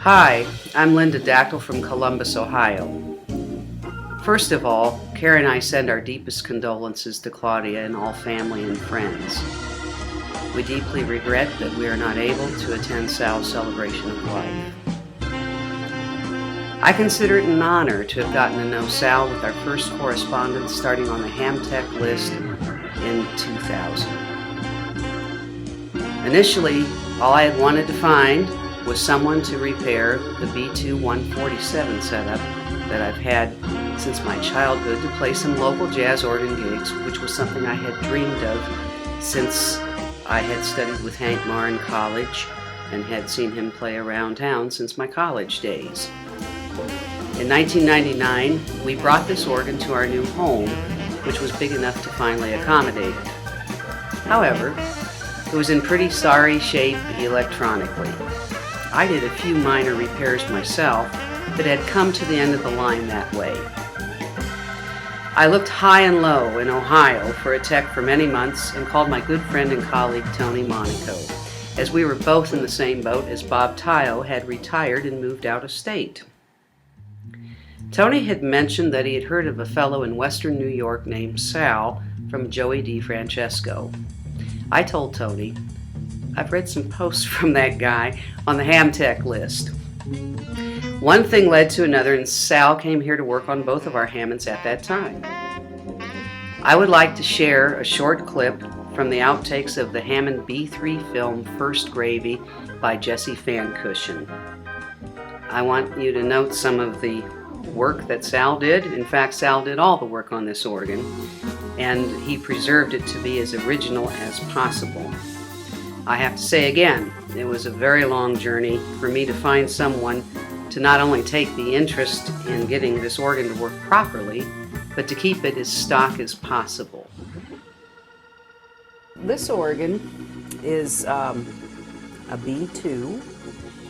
Hi, I'm Linda Dackel from Columbus, Ohio. First of all, Kara and I send our deepest condolences to Claudia and all family and friends. We deeply regret that we are not able to attend Sal's celebration of life. I consider it an honor to have gotten to know Sal with our first correspondence starting on the Hamtech list in 2000. Initially, all I had wanted to find was someone to repair the B2 147 setup that I've had since my childhood to play some local jazz organ gigs, which was something I had dreamed of since I had studied with Hank Marr in college and had seen him play around town since my college days. In 1999, we brought this organ to our new home, which was big enough to finally accommodate it. However, it was in pretty sorry shape electronically. I did a few minor repairs myself, but had come to the end of the line that way. I looked high and low in Ohio for a tech for many months and called my good friend and colleague Tony Monaco, as we were both in the same boat as Bob Tayo had retired and moved out of state. Tony had mentioned that he had heard of a fellow in western New York named Sal from Joey DeFrancesco. I told Tony, I've read some posts from that guy on the Hamtech list. One thing led to another, and Sal came here to work on both of our Hammonds at that time. I would like to share a short clip from the outtakes of the Hammond B3 film First Gravy by Jesse Fancushion. I want you to note some of the work that Sal did. In fact, Sal did all the work on this organ, and he preserved it to be as original as possible. I have to say again, it was a very long journey for me to find someone to not only take the interest in getting this organ to work properly, but to keep it as stock as possible. This organ is a B2,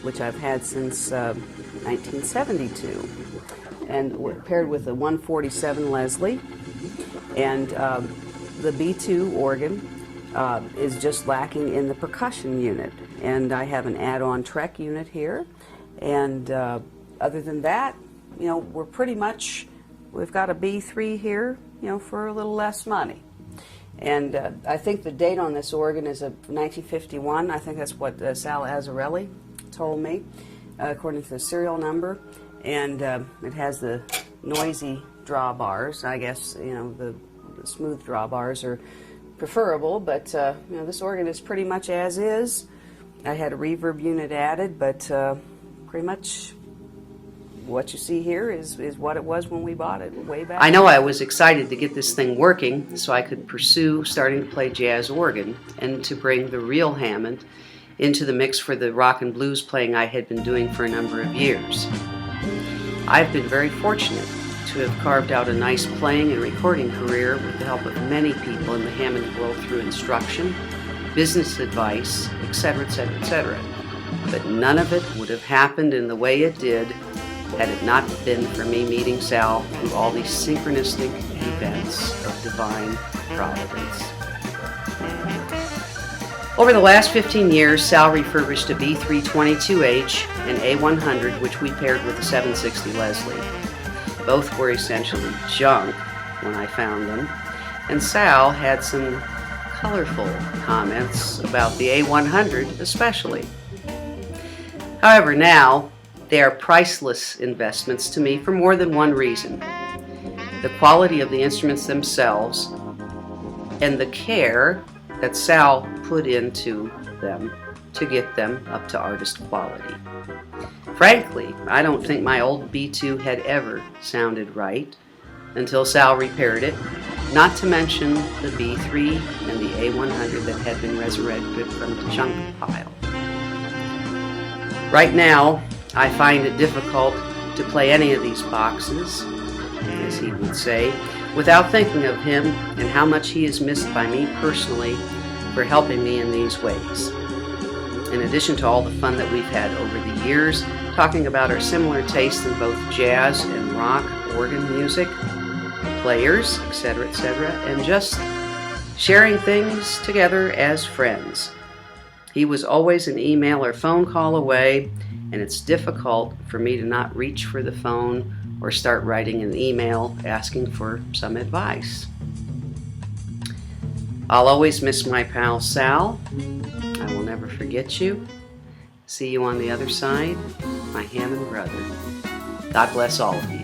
which I've had since 1972, and paired with a 147 Leslie, and the B2 organ is just lacking in the percussion unit, and I have an add-on Trek unit here, and other than that, you know, we've got a B3 here, you know, for a little less money. And I think the date on this organ is 1951. I think that's what Sal Azzarelli told me, according to the serial number, and it has the noisy drawbars. I guess, you know, the smooth drawbars are preferable, but you know, this organ is pretty much as is. I had a reverb unit added, but pretty much what you see here is what it was when we bought it way back. I know I was excited to get this thing working so I could pursue starting to play jazz organ and to bring the real Hammond into the mix for the rock and blues playing I had been doing for a number of years. I've been very fortunate to have carved out a nice playing and recording career with the help of many people in the Hammond world through instruction, business advice, etc., etc., etc. But none of it would have happened in the way it did had it not been for me meeting Sal through all these synchronistic events of divine providence. Over the last 15 years, Sal refurbished a B322H and A100, which we paired with a 760 Leslie. Both were essentially junk when I found them, and Sal had some colorful comments about the A100 especially. However, now they are priceless investments to me for more than one reason. The quality of the instruments themselves and the care that Sal put into them to get them up to artist quality. Frankly, I don't think my old B2 had ever sounded right until Sal repaired it, not to mention the B3 and the A100 that had been resurrected from the junk pile. Right now, I find it difficult to play any of these boxes, as he would say, without thinking of him and how much he is missed by me personally for helping me in these ways. In addition to all the fun that we've had over the years, talking about our similar tastes in both jazz and rock, organ music, players, etc., and just sharing things together as friends. He was always an email or phone call away, and it's difficult for me to not reach for the phone or start writing an email asking for some advice. I'll always miss my pal Sal. I will never forget you. See you on the other side, my Hammond brother. God bless all of you.